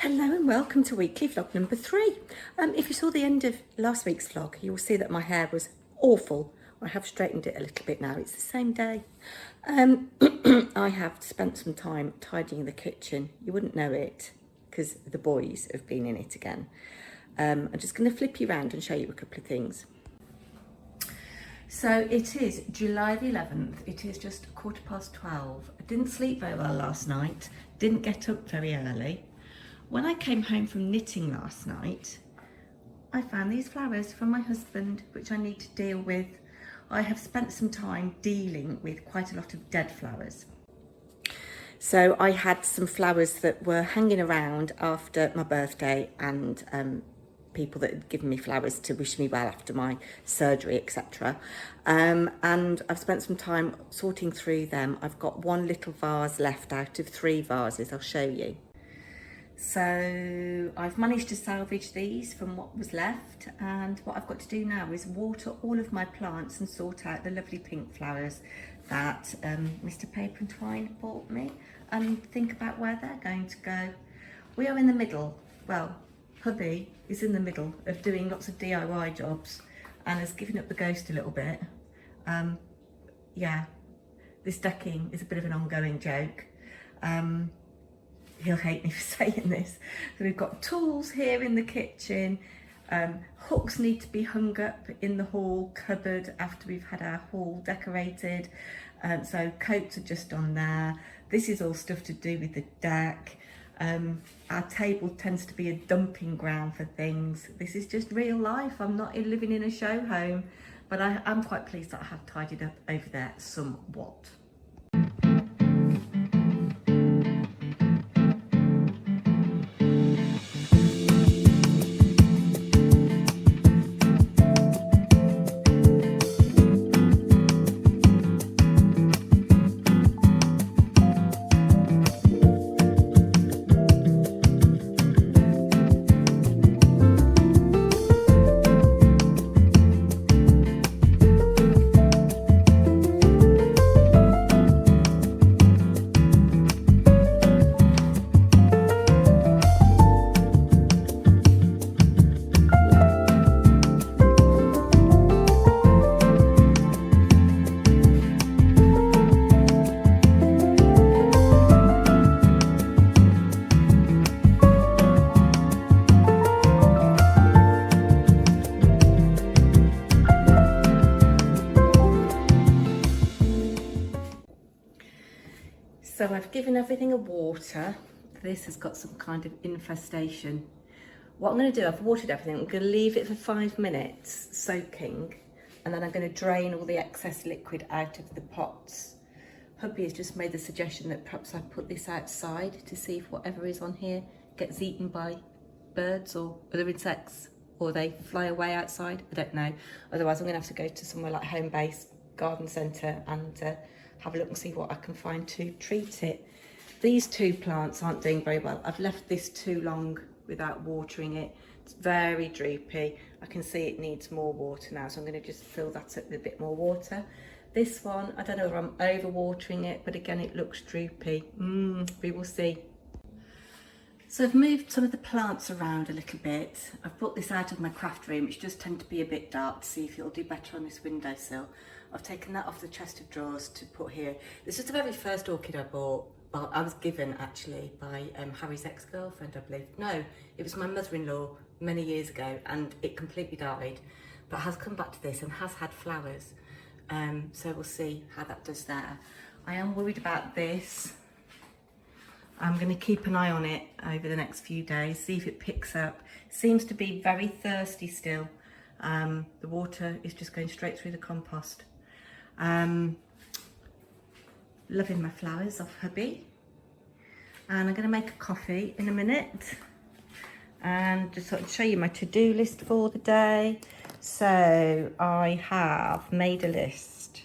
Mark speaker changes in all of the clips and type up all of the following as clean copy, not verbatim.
Speaker 1: Hello and welcome to weekly vlog number 3. If you saw the end of last week's vlog, you will see that my hair was awful. I have straightened it a little bit now. It's the same day. I have spent some time tidying the kitchen. You wouldn't know it because the boys have been in it again. I'm just going to flip you around and show you a couple of things. So it is July the 11th. It is just 12:15. I didn't sleep very well last night. Didn't get up very early. When I came home from knitting last night, I found these flowers from my husband, which I need to deal with. I have spent some time dealing with quite a lot of dead flowers. So I had some flowers that were hanging around after my birthday and people that had given me flowers to wish me well after my surgery, etc. And I've spent some time sorting through them. I've got one little vase left out of 3 vases. I'll show you. So I've managed to salvage these from what was left, and what I've got to do now is water all of my plants and sort out the lovely pink flowers that Mr. Paper&Twine bought me, and think about where they're going to go. We are in the middle, well, hubby is in the middle of doing lots of DIY jobs and has given up the ghost a little bit. Yeah, this decking is a bit of an ongoing joke. He'll hate me for saying this. So we've got tools here in the kitchen. Hooks need to be hung up in the hall cupboard after we've had our hall decorated. So coats are just on there. This is all stuff to do with the deck. Our table tends to be a dumping ground for things. This is just real life. I'm not living in a show home, but I'm quite pleased that I have tidied up over there somewhat. So I've given everything a water. This has got some kind of infestation. What I'm going to do, I've watered everything. I'm going to leave it for 5 minutes soaking, and then I'm going to drain all the excess liquid out of the pots. Hubby has just made the suggestion that perhaps I put this outside to see if whatever is on here gets eaten by birds or other insects, or they fly away outside. I don't know. Otherwise I'm going to have to go to somewhere like Home Base Garden Centre and have a look and see what I can find to treat it. These 2 plants aren't doing very well. I've left this too long without watering it. It's very droopy. I can see it needs more water now, so I'm going to just fill that up with a bit more water. This one, I don't know if I'm over watering it, but again it looks droopy. We will see. So I've moved some of the plants around a little bit. I've brought this out of my craft room, which does tend to be a bit dark, to see if it'll do better on this windowsill. I've taken that off the chest of drawers to put here. This is the very first orchid I bought. Well, I was given actually by Harry's ex-girlfriend, I believe. No, it was my mother-in-law many years ago, and it completely died, but has come back to this and has had flowers. So we'll see how that does there. I am worried about this. I'm going to keep an eye on it over the next few days, see if it picks up. Seems to be very thirsty still. The water is just going straight through the compost. Loving my flowers off hubby. And I'm going to make a coffee in a minute and just sort of show you my to-do list for the day. So I have made a list.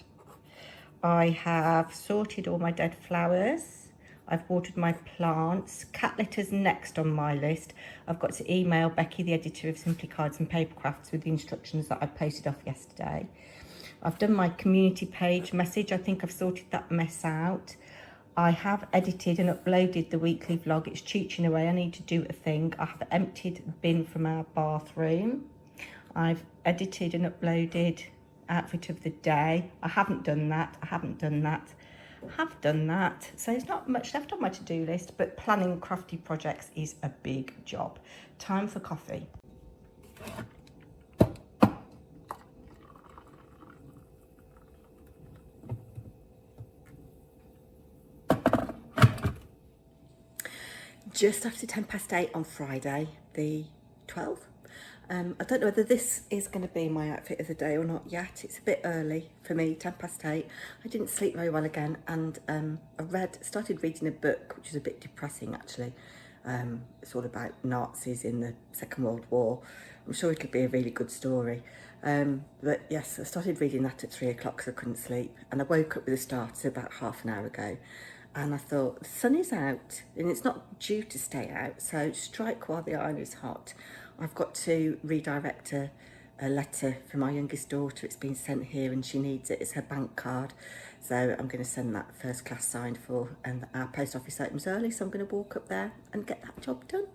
Speaker 1: I have sorted all my dead flowers. I've watered my plants. Cat litter's next on my list. I've got to email Becky, the editor of Simply Cards and Paper Crafts, with the instructions that I posted off yesterday. I've done my community page message. I think I've sorted that mess out. I have edited and uploaded the weekly vlog. It's chooching away. I need to do a thing. I have emptied the bin from our bathroom. I've edited and uploaded outfit of the day. I haven't done that. I have done that. So there's not much left on my to-do list, but planning crafty projects is a big job. Time for coffee. Just after 8:10 on Friday, the 12th. I don't know whether this is going to be my outfit of the day or not yet. It's a bit early for me, 8:10. I didn't sleep very well again, and I started reading a book, which is a bit depressing actually. It's all about Nazis in the Second World War. I'm sure it'll be a really good story. But yes, I started reading that at 3 o'clock because I couldn't sleep, and I woke up with a start about half an hour ago. And I thought, the sun is out and it's not due to stay out, so strike while the iron is hot. I've got to redirect a letter for my youngest daughter. It's been sent here and she needs it. It's her bank card. So I'm going to send that first class signed for, and our post office opens early, so I'm going to walk up there and get that job done.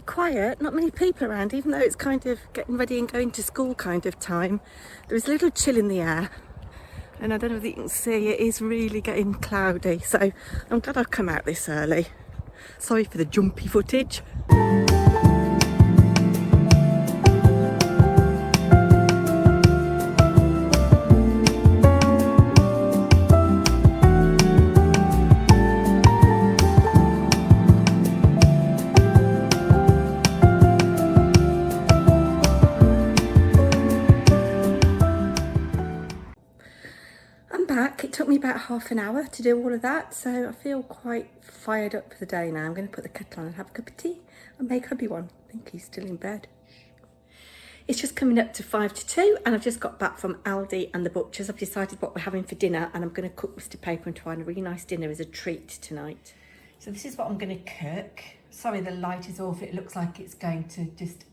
Speaker 1: Quiet, not many people around, even though it's kind of getting ready and going to school kind of time. There is a little chill in the air, and I don't know if you can see, it is really getting cloudy, so I'm glad I've come out this early. Sorry for the jumpy footage. It took me about half an hour to do all of that, so I feel quite fired up for the day now. I'm going to put the kettle on and have a cup of tea and make hubby one. I think he's still in bed. It's just coming up to 1:55 and I've just got back from Aldi and the butchers. I've decided what we're having for dinner, and I'm going to cook Mr. Paper&Twine a really nice dinner as a treat tonight. So this is what I'm going to cook. Sorry the light is off, it looks like it's going to just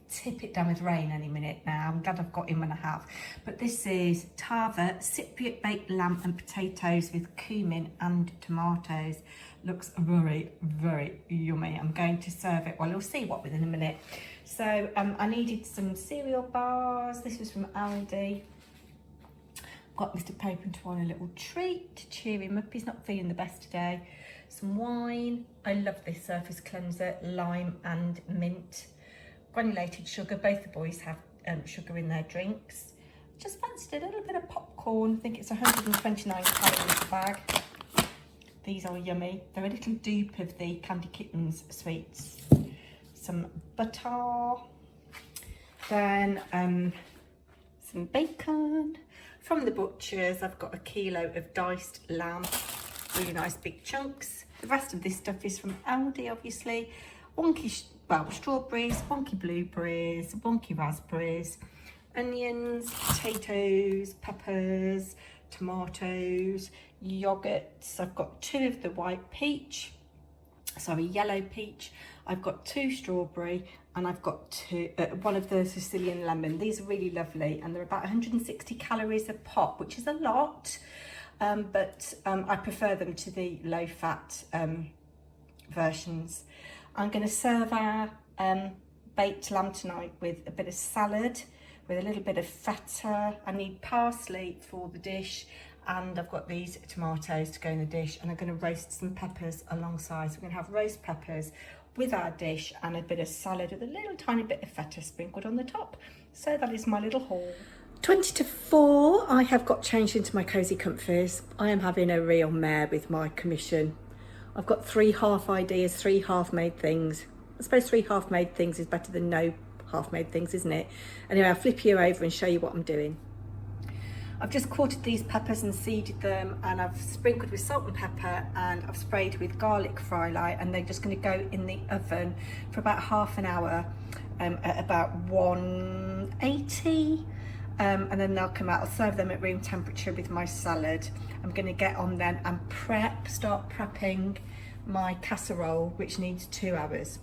Speaker 1: tip it down with rain any minute now. I'm glad I've got in when I have. But this is Tava Cypriot baked lamb and potatoes with cumin and tomatoes. Looks very, very yummy. I'm going to serve it. Well, you'll see what within a minute. So I needed some cereal bars. This was from Aldi. Got Mr. Paper&Twine a little treat to cheer him up. He's not feeling the best today. Some wine. I love this surface cleanser, lime and mint. Granulated sugar. Both the boys have sugar in their drinks. Just fancied a little bit of popcorn. I think it's 129 calories a bag. These are yummy. They're a little dupe of the Candy Kittens sweets. Some butter. Then some bacon. From the butchers, I've got a kilo of diced lamb. Really nice big chunks. The rest of this stuff is from Aldi, obviously. Strawberries, wonky blueberries, wonky raspberries, onions, potatoes, peppers, tomatoes, yogurts. I've got 2 of the yellow peach. I've got 2 strawberry, and I've got 1 of the Sicilian lemon. These are really lovely, and they're about 160 calories a pop, which is a lot, but I prefer them to the low-fat versions. I'm going to serve our baked lamb tonight with a bit of salad, with a little bit of feta. I need parsley for the dish, and I've got these tomatoes to go in the dish, and I'm going to roast some peppers alongside. So we're going to have roast peppers with our dish and a bit of salad with a little tiny bit of feta sprinkled on the top. So that is my little haul. 4:20, I have got changed into my cosy comfies. I am having a real mare with my commission. I've got 3 half ideas, 3 half-made things. I suppose 3 half-made things is better than no half-made things, isn't it? Anyway, I'll flip you over and show you what I'm doing. I've just quartered these peppers and seeded them, and I've sprinkled with salt and pepper, and I've sprayed with garlic fry light, and they're just going to go in the oven for about half an hour at about 180. And then they'll come out. I'll serve them at room temperature with my salad. I'm going to get on then and start prepping my casserole, which needs 2 hours.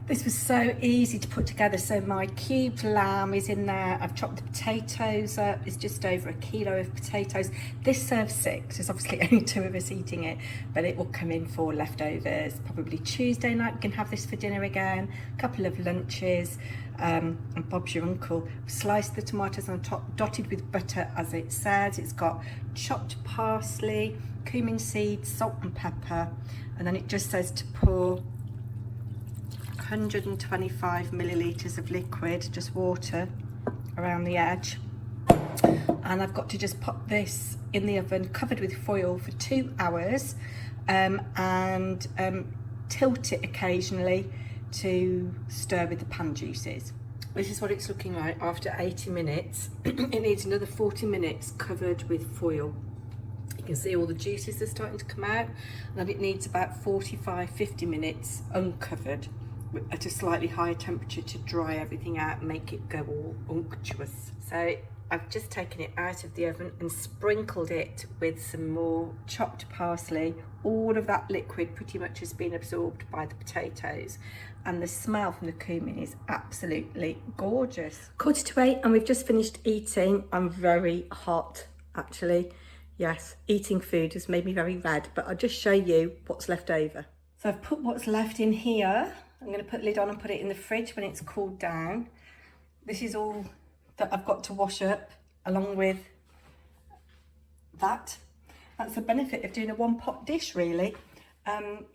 Speaker 1: This was so easy to put together. So my cubed lamb is in there. I've chopped the potatoes up. It's just over 1 kilo of potatoes. This serves 6. There's obviously only 2 of us eating it, but it will come in for leftovers. Probably Tuesday night, we can have this for dinner again. A couple of lunches. And Bob's your uncle. Sliced the tomatoes on top, dotted with butter as it says. It's got chopped parsley, cumin seeds, salt and pepper. And then it just says to pour 125 millilitres of liquid, just water, around the edge. And I've got to just pop this in the oven covered with foil for 2 hours, and tilt it occasionally to stir with the pan juices. This is what it's looking like after 80 minutes. It needs another 40 minutes covered with foil. You can see all the juices are starting to come out, and then it needs about 45-50 minutes uncovered at a slightly higher temperature to dry everything out and make it go all unctuous. So I've just taken it out of the oven and sprinkled it with some more chopped parsley. All of that liquid pretty much has been absorbed by the potatoes, and the smell from the cumin is absolutely gorgeous. 7:45 and we've just finished eating. I'm very hot, actually. Yes, eating food has made me very red, but I'll just show you what's left over. So I've put what's left in here. I'm going to put the lid on and put it in the fridge when it's cooled down. This is all that I've got to wash up, along with that. That's the benefit of doing a one-pot dish, really.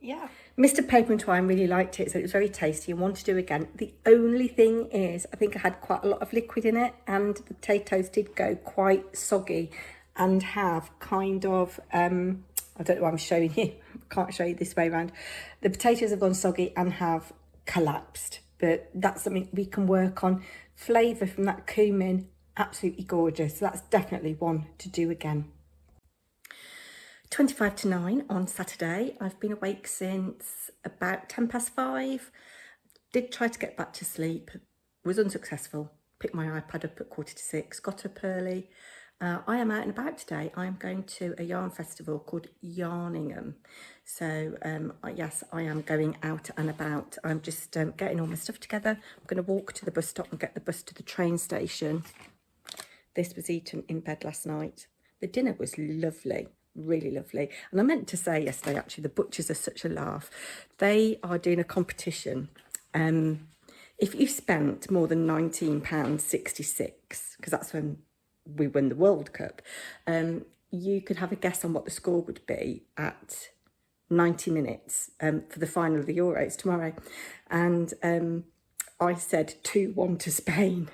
Speaker 1: Yeah. Mr. Paper&Twine really liked it, so it was very tasty and wanted to do again. The only thing is, I think I had quite a lot of liquid in it, and the potatoes did go quite soggy and have kind of, I don't know what I'm showing you. Can't show you this way around. The potatoes have gone soggy and have collapsed, but that's something we can work on. Flavour from that cumin, absolutely gorgeous. So that's definitely one to do again. 9:25 on Saturday. I've been awake since about 5:10. Did try to get back to sleep, was unsuccessful. Picked my iPad up at 5:45, got up early. I am out and about today. I am going to a yarn festival called Yarningham. So yes, I am going out and about. I'm just getting all my stuff together. I'm going to walk to the bus stop and get the bus to the train station. This was eaten in bed last night. The dinner was lovely, really lovely. And I meant to say yesterday, actually, the butchers are such a laugh. They are doing a competition. If you spent more than £19.66, because that's when we won the World Cup, you could have a guess on what the score would be at 90 minutes for the final of the Euros tomorrow. And I said 2-1 to Spain.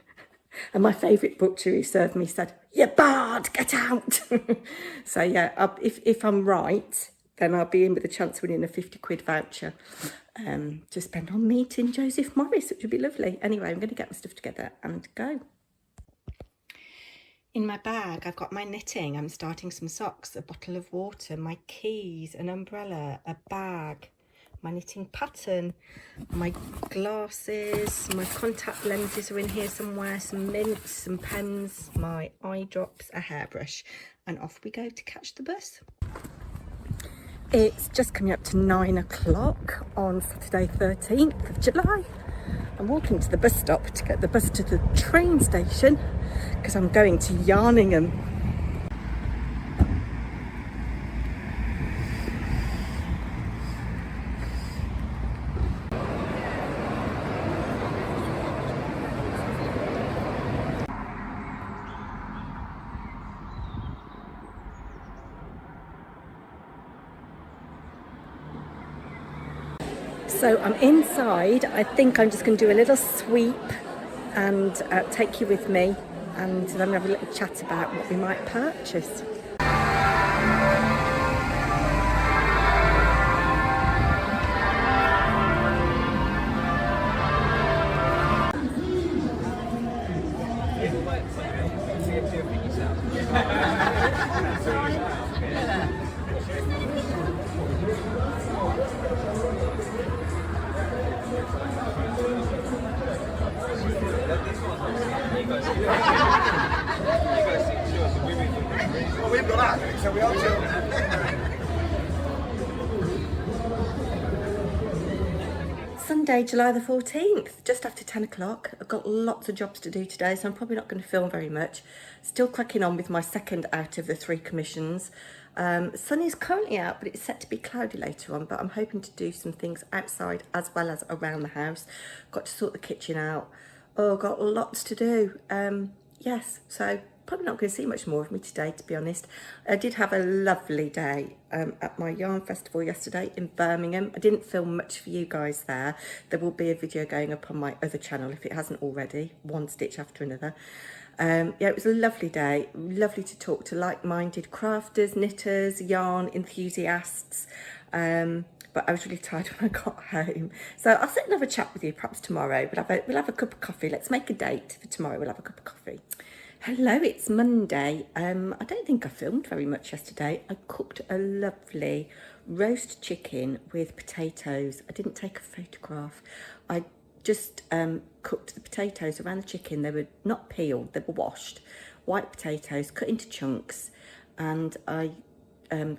Speaker 1: And my favourite butcher who served me said, "You bard, get out." So yeah, if I'm right, then I'll be in with a chance of winning a £50 voucher to spend on meeting Joseph Morris, which would be lovely. Anyway, I'm going to get my stuff together and go. In my bag, I've got my knitting. I'm starting some socks, a bottle of water, my keys, an umbrella, a bag, my knitting pattern, my glasses, my contact lenses are in here somewhere, some mints, some pens, my eye drops, a hairbrush, and off we go to catch the bus. It's just coming up to 9 o'clock on Saturday 13th of July. I'm walking to the bus stop to get the bus to the train station because I'm going to Yarningham. So I'm inside. I think I'm just going to do a little sweep and take you with me, and then we'll have a little chat about what we might purchase.
Speaker 2: Well, we've got that, so we are too.
Speaker 1: Sunday, July the 14th, just after 10 o'clock. I've got lots of jobs to do today, so I'm probably not going to film very much. Still cracking on with my second out of the 3 commissions. Sun is currently out, but it's set to be cloudy later on, but I'm hoping to do some things outside as well as around the house. Got to sort the kitchen out. Oh, got lots to do. Yes, so probably not going to see much more of me today, to be honest. I did have a lovely day at my yarn festival yesterday in Birmingham. I didn't film much for you guys there. There will be a video going up on my other channel if it hasn't already, one stitch after another. Yeah, it was a lovely day. Lovely to talk to like-minded crafters, knitters, yarn enthusiasts. But I was really tired when I got home. So I'll sit and have a chat with you perhaps tomorrow. We'll have a cup of coffee. Let's make a date for tomorrow. We'll have a cup of coffee. Hello, it's Monday. I don't think I filmed very much yesterday. I cooked a lovely roast chicken with potatoes. I didn't take a photograph. I just cooked the potatoes around the chicken. They were not peeled, they were washed. White potatoes cut into chunks, and I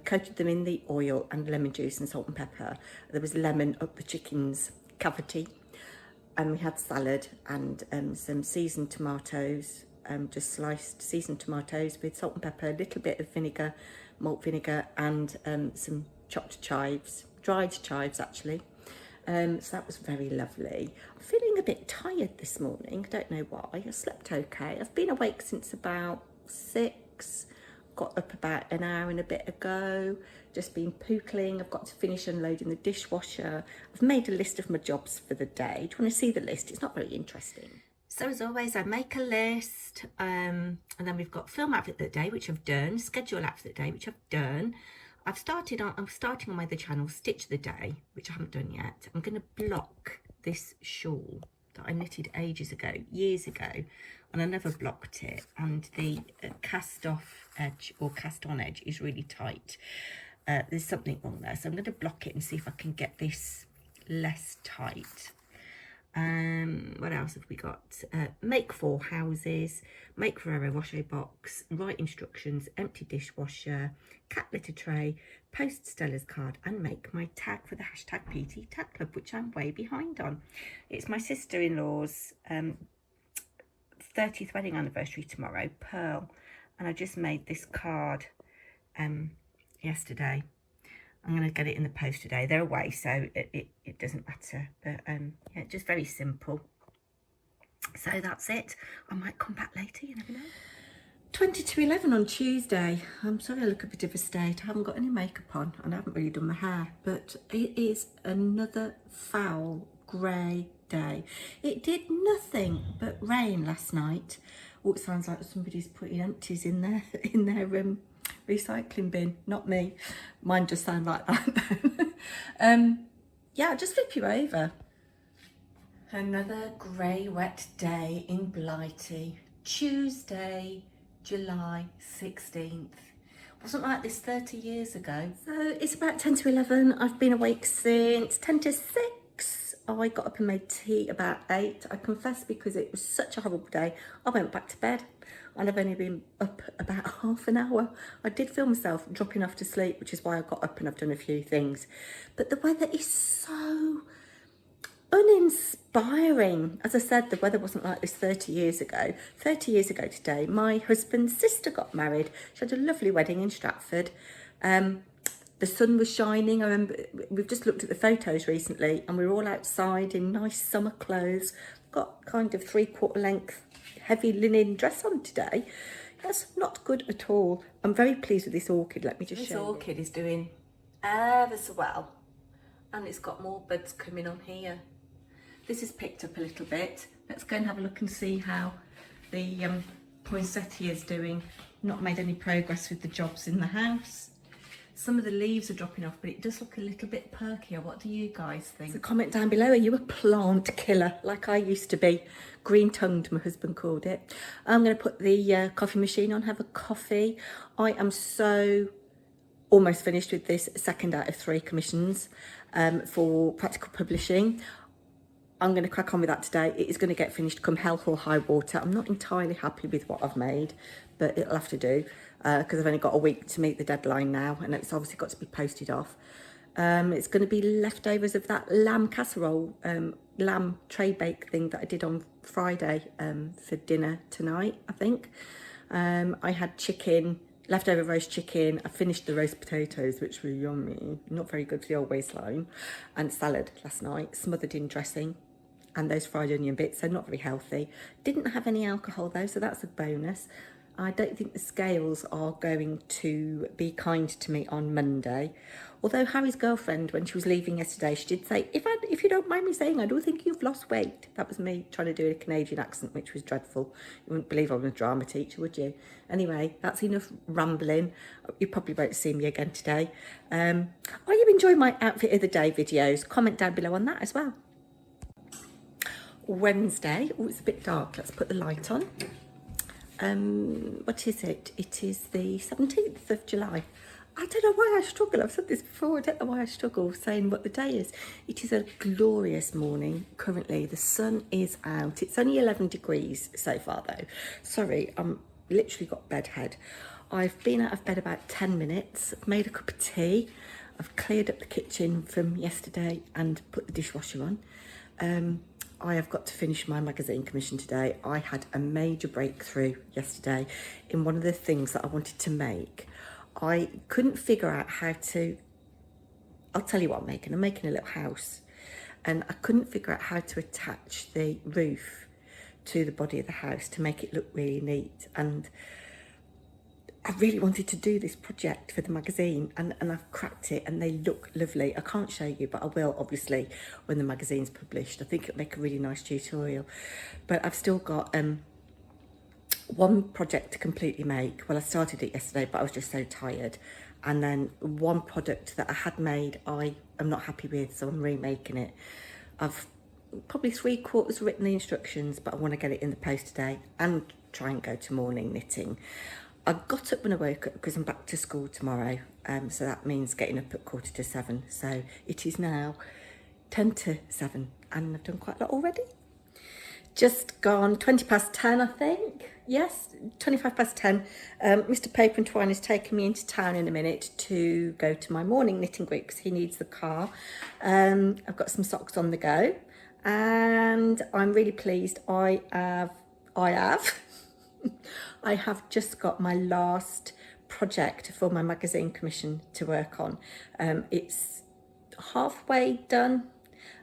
Speaker 1: coated them in the oil and lemon juice and salt and pepper. There was lemon up the chicken's cavity, and we had salad and some seasoned tomatoes. Just sliced seasoned tomatoes with salt and pepper, a little bit of vinegar, malt vinegar, and some chopped chives, dried chives actually. So that was very lovely. I'm feeling a bit tired this morning. I don't know why. I slept okay. I've been awake since about 6. Got up about an hour and a bit ago. Just been pootling. I've got to finish unloading the dishwasher. I've made a list of my jobs for the day. Do you want to see the list? It's not very interesting. So as always, I make a list, and then we've got film outfit of the day, which I've done, schedule outfit of the day, which I've done. I'm starting on my other channel, stitch of the day, which I haven't done yet. I'm going to block this shawl that I knitted years ago, and I never blocked it. And the cast off edge or cast on edge is really tight. There's something wrong there, so I'm going to block it and see if I can get this less tight. What else have we got? Make 4 houses, make Ferrero Rocher box, write instructions, empty dishwasher, cat litter tray, post Stella's card, and make my tag for the hashtag PT Tag Club, which I'm way behind on. It's my sister-in-law's 30th wedding anniversary tomorrow, Pearl, and I just made this card yesterday. I'm going to get it in the post today. They're away, so it doesn't matter. But yeah, just very simple. So that's it. I might come back later, you never know. 20 to 11 on Tuesday. I'm sorry I look a bit of a state. I haven't got any makeup on and I haven't really done my hair. But it is another foul, grey day. It did nothing but rain last night. Oh, it sounds like somebody's putting empties in their recycling bin, not me. Mine just sound like that. Yeah, I'll just flip you over. Another grey wet day in Blighty. Tuesday, July 16th. Wasn't like this 30 years ago. So it's about 10 to 11. I've been awake since 10 to 6. I got up and made tea about 8. I confess, because it was such a horrible day, I went back to bed. And I've only been up about half an hour. I did feel myself dropping off to sleep, which is why I got up and I've done a few things. But the weather is so uninspiring. As I said, the weather wasn't like this 30 years ago. 30 years ago today, my husband's sister got married. She had a lovely wedding in Stratford. The sun was shining. I remember we've just looked at the photos recently and we were all outside in nice summer clothes. Got kind of 3/4 length heavy linen dress on today. That's not good at all. I'm very pleased with this orchid. Let me just show you. This orchid is doing ever so well. And it's got more buds coming on here. This has picked up a little bit. Let's go and have a look and see how the poinsettia is doing. Not made any progress with the jobs in the house. Some of the leaves are dropping off, but it does look a little bit perkier. What do you guys think? So comment down below, are you a plant killer like I used to be? Green-tongued, my husband called it. I'm going to put the coffee machine on, have a coffee. I am so almost finished with this second out of 3 commissions for practical publishing. I'm going to crack on with that today. It is going to get finished come hell or high water. I'm not entirely happy with what I've made, but it'll have to do because I've only got a week to meet the deadline now, and it's obviously got to be posted off. It's going to be leftovers of that lamb casserole, lamb tray bake thing that I did on Friday for dinner tonight, I think. I had chicken, leftover roast chicken. I finished the roast potatoes, which were yummy, not very good for the old waistline, and salad last night, smothered in dressing, and those fried onion bits, so not very healthy. Didn't have any alcohol though, so that's a bonus. I don't think the scales are going to be kind to me on Monday. Although Harry's girlfriend, when she was leaving yesterday, she did say, if you don't mind me saying, I do think you've lost weight. That was me trying to do a Canadian accent, which was dreadful. You wouldn't believe I'm a drama teacher, would you? Anyway, that's enough rambling. You probably won't see me again today. Are you enjoying my outfit of the day videos? Comment down below on that as well. Wednesday. Oh, it's a bit dark. Let's put the light on. What is it? It is the 17th of July. I don't know why I struggle. I've said this before. I don't know why I struggle saying what the day is. It is a glorious morning currently. The sun is out. It's only 11 degrees so far though. Sorry, I'm literally got bedhead. I've been out of bed about 10 minutes. I've made a cup of tea. I've cleared up the kitchen from yesterday and put the dishwasher on. I have got to finish my magazine commission today. I had a major breakthrough yesterday in one of the things that I wanted to make. I couldn't figure out how to, I'll tell you what I'm making. I'm making a little house, and I couldn't figure out how to attach the roof to the body of the house to make it look really neat. And I really wanted to do this project for the magazine, and I've cracked it and they look lovely. I can't show you, but I will obviously when the magazine's published. I think it'll make a really nice tutorial. But I've still got one project to completely make. Well, I started it yesterday, but I was just so tired. And then one product that I had made, I am not happy with, so I'm remaking it. I've probably 3/4 written the instructions, but I want to get it in the post today and try and go to morning knitting. I got up when I woke up because I'm back to school tomorrow, so that means getting up at 6:45. So it is now 10:50, and I've done quite a lot already. Just gone 10:20, I think. Yes, 10:25. Mr. Paper&Twine is taking me into town in a minute to go to my morning knitting group because he needs the car. I've got some socks on the go, and I'm really pleased. I have just got my last project for my magazine commission to work on. It's halfway done,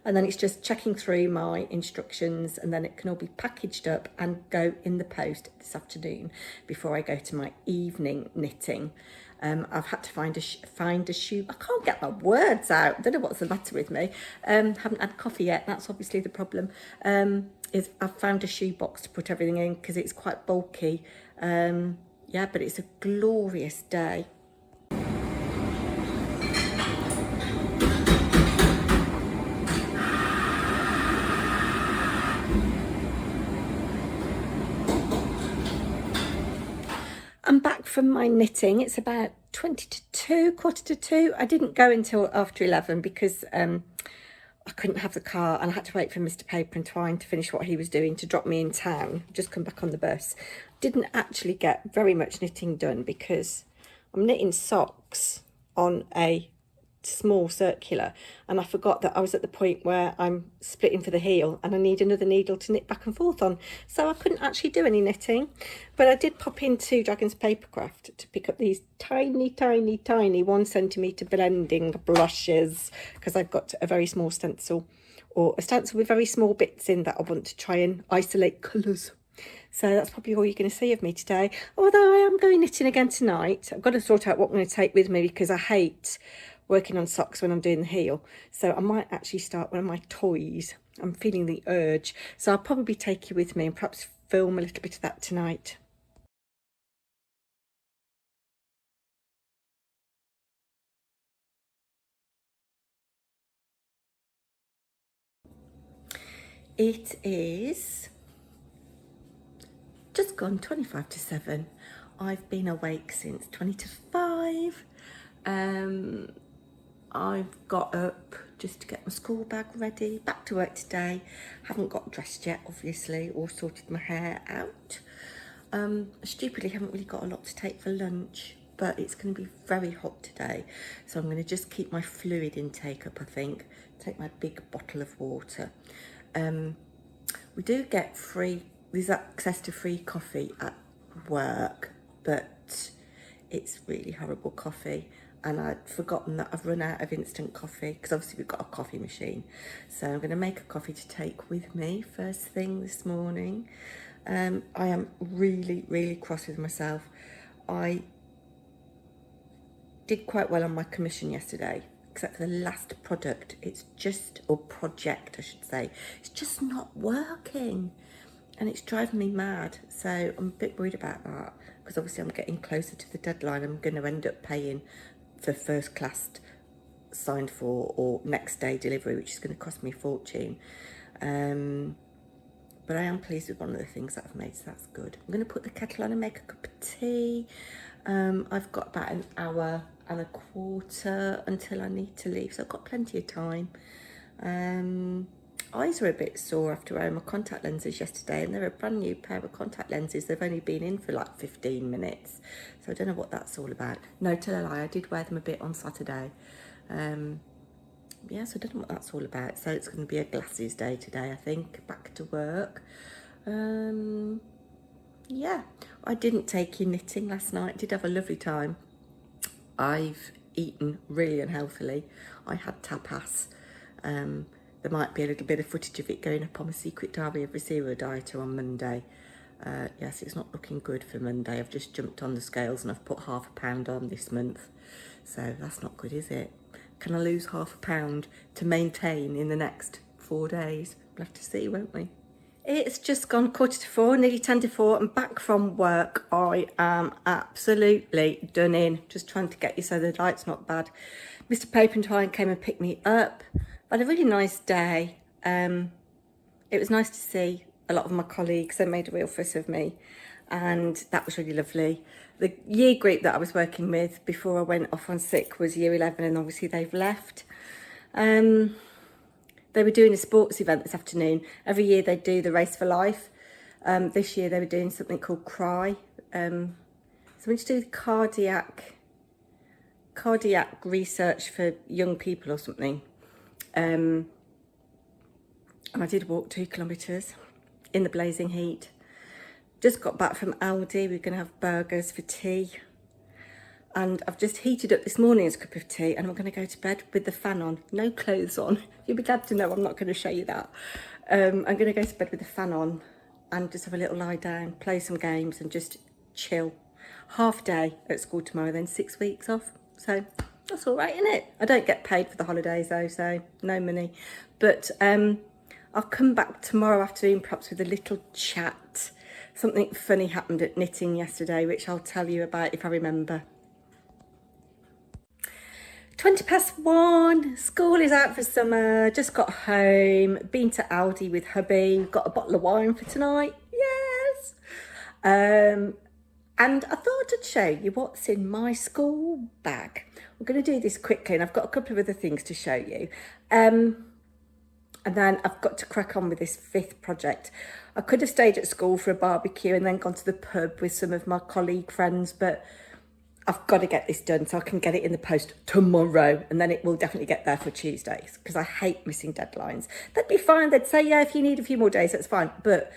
Speaker 1: and then it's just checking through my instructions, and then it can all be packaged up and go in the post this afternoon before I go to my evening knitting. I've had to find a shoe. I can't get my words out. I don't know what's the matter with me. Haven't had coffee yet. That's obviously the problem. Is I've found a shoe box to put everything in because it's quite bulky. Yeah, but it's a glorious day. I'm back from my knitting. It's about 2:50, 2:45. I didn't go until after 11 because I couldn't have the car, and I had to wait for Mr. Paper&Twine to finish what he was doing to drop me in town. Just come back on the bus. Didn't actually get very much knitting done because I'm knitting socks on a small circular, and I forgot that I was at the point where I'm splitting for the heel and I need another needle to knit back and forth on, so I couldn't actually do any knitting. But I did pop into Dragon's Papercraft to pick up these tiny 1 centimetre blending brushes because I've got a very small stencil, or a stencil with very small bits in that I want to try and isolate colours. So that's probably all you're going to see of me today, although I am going knitting again tonight. I've got to sort out what I'm going to take with me because I hate working on socks when I'm doing the heel. So I might actually start one of my toys. I'm feeling the urge. So I'll probably take you with me and perhaps film a little bit of that tonight. It is just gone 7:25. I've been awake since 5:20. I've got up just to get my school bag ready. Back to work today. Haven't got dressed yet, obviously, or sorted my hair out. Stupidly haven't really got a lot to take for lunch, but it's going to be very hot today, so I'm going to just keep my fluid intake up, I think. Take my big bottle of water. We do get there's access to free coffee at work, but it's really horrible coffee, and I'd forgotten that I've run out of instant coffee, because obviously we've got a coffee machine. So I'm going to make a coffee to take with me first thing this morning. I am really, really cross with myself. I did quite well on my commission yesterday, except for the last project. Or project I should say, it's just not working, and it's driving me mad. So I'm a bit worried about that, because obviously I'm getting closer to the deadline. I'm going to end up paying for first class signed for or next day delivery, which is going to cost me a fortune. But I am pleased with one of the things that I've made, so that's good. I'm going to put the kettle on and make a cup of tea. I've got about an hour and a quarter until I need to leave, so I've got plenty of time. Eyes are a bit sore after wearing my contact lenses yesterday, and they're a brand new pair of contact lenses. They've only been in for like 15 minutes, so I don't know what that's all about. No, tell a lie, I did wear them a bit on Saturday. Yeah, so I don't know what that's all about. So it's going to be a glasses day today, I think. Back to work. Yeah, I didn't take you knitting last night. Did have a lovely time. I've eaten really unhealthily. I had tapas. There might be a little bit of footage of it going up on my Secret Diary of a Zero Dieter on Monday. Yes, it's not looking good for Monday. I've just jumped on the scales and I've put ½ a pound on this month. So that's not good, is it? Can I lose ½ a pound to maintain in the next 4 days? We'll have to see, won't we? It's just gone 4:45, nearly 4:10. I'm back from work. I am absolutely done in. Just trying to get you so the light's not bad. Mr. Paper&Twine came and picked me up. I had a really nice day. It was nice to see a lot of my colleagues. They made a real fuss of me, and that was really lovely. The year group that I was working with before I went off on sick was year 11, and obviously they've left. They were doing a sports event this afternoon. Every year they do the Race for Life. This year they were doing something called Cry. Something to do with cardiac research for young people or something. And I did walk 2 kilometres in the blazing heat. Just got back from Aldi. We're going to have burgers for tea. And I've just heated up this morning's cup of tea, and I'm going to go to bed with the fan on, no clothes on. You'll be glad to know I'm not going to show you that. I'm going to go to bed with the fan on and just have a little lie down, play some games and just chill. Half day at school tomorrow, then 6 weeks off. So that's all right, isn't it? I don't get paid for the holidays though, so no money. But I'll come back tomorrow afternoon perhaps with a little chat. Something funny happened at knitting yesterday, which I'll tell you about if I remember. 1:20, school is out for summer, just got home, been to Aldi with hubby, got a bottle of wine for tonight, yes. And I thought I'd show you what's in my school bag. We're going to do this quickly, and I've got a couple of other things to show you. And then I've got to crack on with this 5th project. I could have stayed at school for a barbecue and then gone to the pub with some of my colleague friends, but I've got to get this done so I can get it in the post tomorrow, and then it will definitely get there for Tuesdays, because I hate missing deadlines. They'd be fine. They'd say, yeah, if you need a few more days, that's fine. But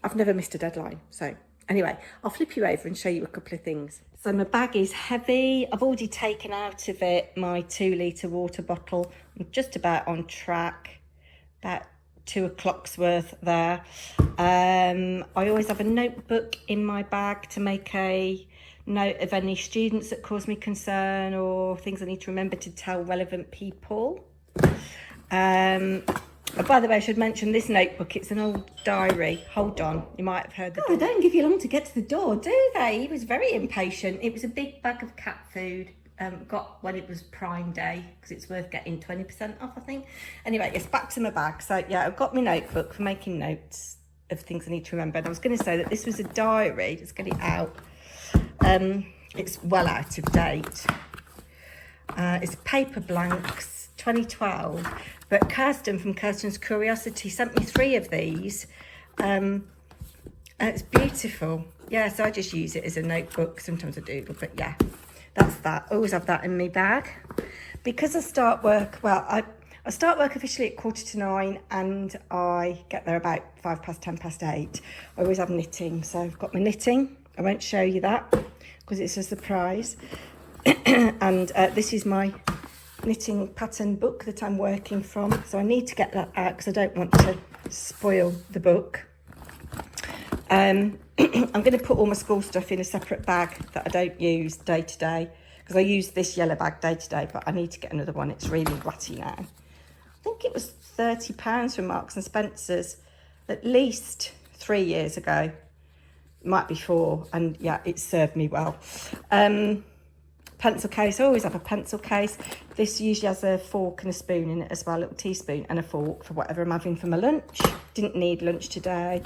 Speaker 1: I've never missed a deadline. So anyway, I'll flip you over and show you a couple of things. So my bag is heavy. I've already taken out of it my 2-litre water bottle. I'm just about on track, about 2 o'clock's worth there. I always have a notebook in my bag to make a note of any students that cause me concern or things I need to remember to tell relevant people. By the way, I should mention this notebook. It's an old diary. Hold on, you might have heard the door. They don't give you long to get to the door, do they? He was very impatient. It was a big bag of cat food. Got when it was Prime Day, because it's worth getting 20% off, I think. Anyway, it's back to my bag. So yeah, I've got my notebook for making notes of things I need to remember. And I was going to say that this was a diary. Let's get it out. It's well out of date. It's paper blanks, 2012, but Kirsten from Kirsten's Curiosity sent me 3 of these. And it's beautiful. Yeah, so I just use it as a notebook. Sometimes I doodle, but yeah, that's that. Always have that in my bag. Because I start work, well, I start work officially at 8:45 and I get there about 8:05, 8:10. I always have knitting, so I've got my knitting. I won't show you that because it's a surprise. And this is my knitting pattern book that I'm working from. So I need to get that out because I don't want to spoil the book. I'm going to put all my school stuff in a separate bag that I don't use day to day because I use this yellow bag day to day, but I need to get another one. It's really ratty now. I think it was £30 from Marks and Spencer's at least 3 years ago. Might be 4, and yeah, it served me well. Pencil case, I always have a pencil case. This usually has a fork and a spoon in it as well, a little teaspoon and a fork for whatever I'm having for my lunch. Didn't need lunch today.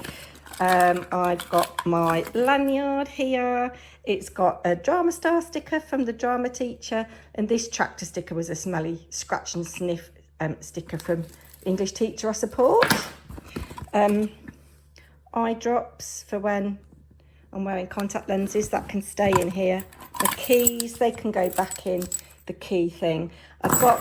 Speaker 1: I've got my lanyard here. It's got a drama star sticker from the drama teacher, and this tractor sticker was a smelly scratch and sniff sticker from English teacher I support. Eye drops for when I'm wearing contact lenses, that can stay in here. The keys, they can go back in the key thing.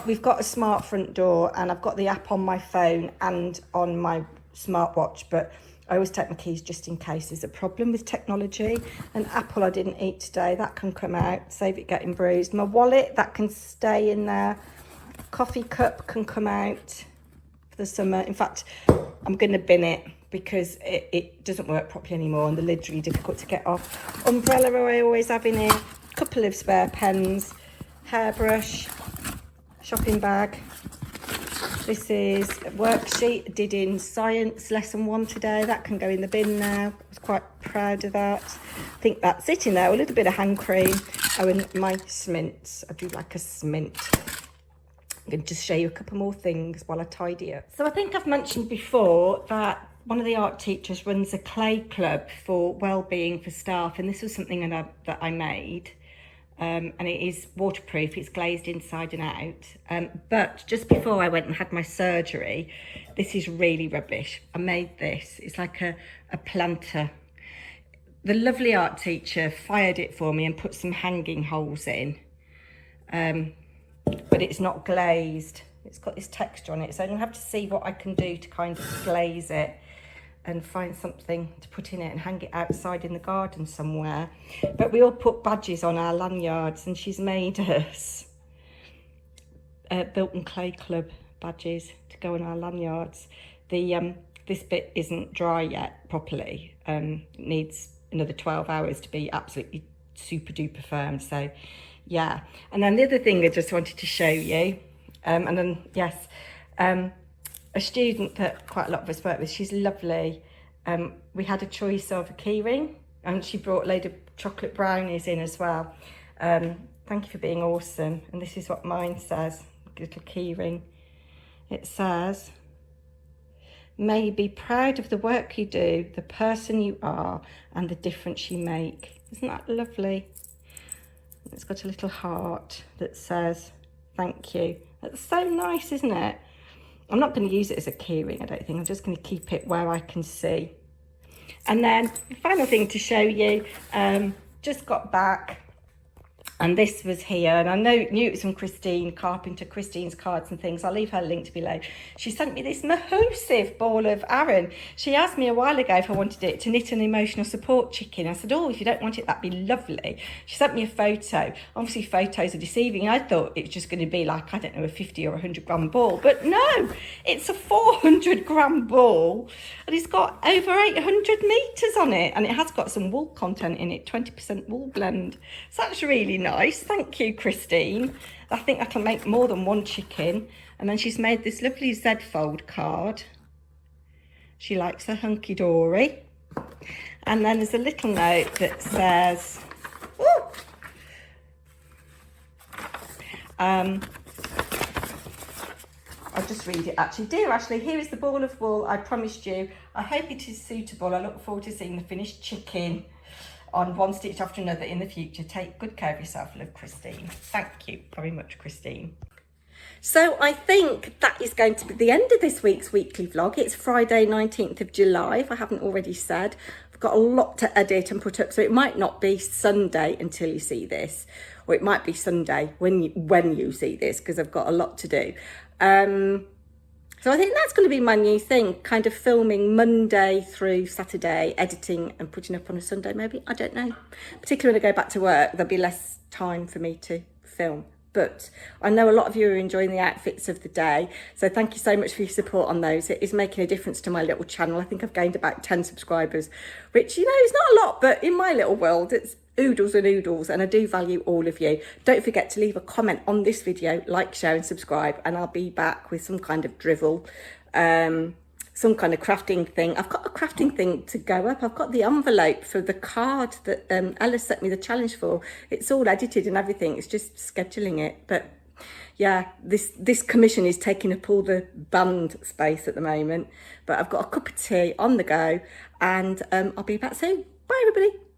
Speaker 1: We've got a smart front door, and I've got the app on my phone and on my smartwatch, but I always take my keys just in case there's a problem with technology. An apple I didn't eat today, that can come out, save it getting bruised. My wallet, that can stay in there. Coffee cup can come out for the summer. In fact, I'm going to bin it because it doesn't work properly anymore and the lid's really difficult to get off. Umbrella I always have in here. Couple of spare pens. Hairbrush. Shopping bag. This is a worksheet I did in science lesson 1 today. That can go in the bin now. I was quite proud of that. I think that's it in there. A little bit of hand cream. Oh, and my smints. I do like a smint. I'm going to just show you a couple more things while I tidy up. So I think I've mentioned before that one of the art teachers runs a clay club for well-being for staff, and this was something that I made. And it is waterproof, it's glazed inside and out. But just before I went and had my surgery, this is really rubbish. I made this, it's like a planter. The lovely art teacher fired it for me and put some hanging holes in. But it's not glazed. It's got this texture on it. So I'm gonna have to see what I can do to kind of glaze it and find something to put in it and hang it outside in the garden somewhere. But we all put badges on our lanyards, and she's made us Built and Clay Club badges to go on our lanyards. This bit isn't dry yet properly. It needs another 12 hours to be absolutely super duper firm. So yeah. And then the other thing I just wanted to show you, and then yes, a student that quite a lot of us work with, she's lovely. We had a choice of a keyring, and she brought a load of chocolate brownies in as well. Thank you for being awesome. And this is what mine says, little keyring. It says, may you be proud of the work you do, the person you are, and the difference you make. Isn't that lovely? It's got a little heart that says, thank you. That's so nice, isn't it? I'm not going to use it as a keyring, I don't think. I'm just going to keep it where I can see. And then the final thing to show you, just got back, and this was here, and I knew it was from Christine Carpenter, Christine's Cards and Things. I'll leave her link below. She sent me this mahoosive ball of Aran. She asked me a while ago if I wanted it to knit an emotional support chicken. I said, oh, if you don't want it, that'd be lovely. She sent me a photo. Obviously, photos are deceiving. I thought it was just going to be like, I don't know, a 50 or 100 gram ball. But no, it's a 400 gram ball, and it's got over 800 meters on it, and it has got some wool content in it, 20% wool blend. So that's really nice. Thank you, Christine. I think I can make more than one chicken. And then she's made this lovely Z-fold card. She likes her hunky-dory. And then there's a little note that says, I'll just read it actually. Dear Ashley, here is the ball of wool I promised you. I hope it is suitable. I look forward to seeing the finished chicken on one stitch after another in the future. Take good care of yourself, love, Christine. Thank you very much, Christine. So I think that is going to be the end of this week's weekly vlog. It's Friday 19th of July, if I haven't already said. I've got a lot to edit and put up, so it might not be Sunday until you see this, or it might be Sunday when you see this, because I've got a lot to do. So I think that's going to be my new thing, kind of filming Monday through Saturday, editing and putting up on a Sunday maybe, I don't know. Particularly when I go back to work, there'll be less time for me to film. But I know a lot of you are enjoying the outfits of the day, so thank you so much for your support on those. It is making a difference to my little channel. I think I've gained about 10 subscribers, which, you know, is not a lot, but in my little world, it's oodles and oodles, and I do value all of you. Don't forget to leave a comment on this video, like, share and subscribe, and I'll be back with some kind of drivel, some kind of crafting thing. I've got a crafting thing to go up. I've got the envelope for the card that Ella sent me the challenge for. It's all edited and everything. It's just scheduling it. But yeah, this commission is taking up all the band space at the moment. But I've got a cup of tea on the go, and I'll be back soon. Bye, everybody.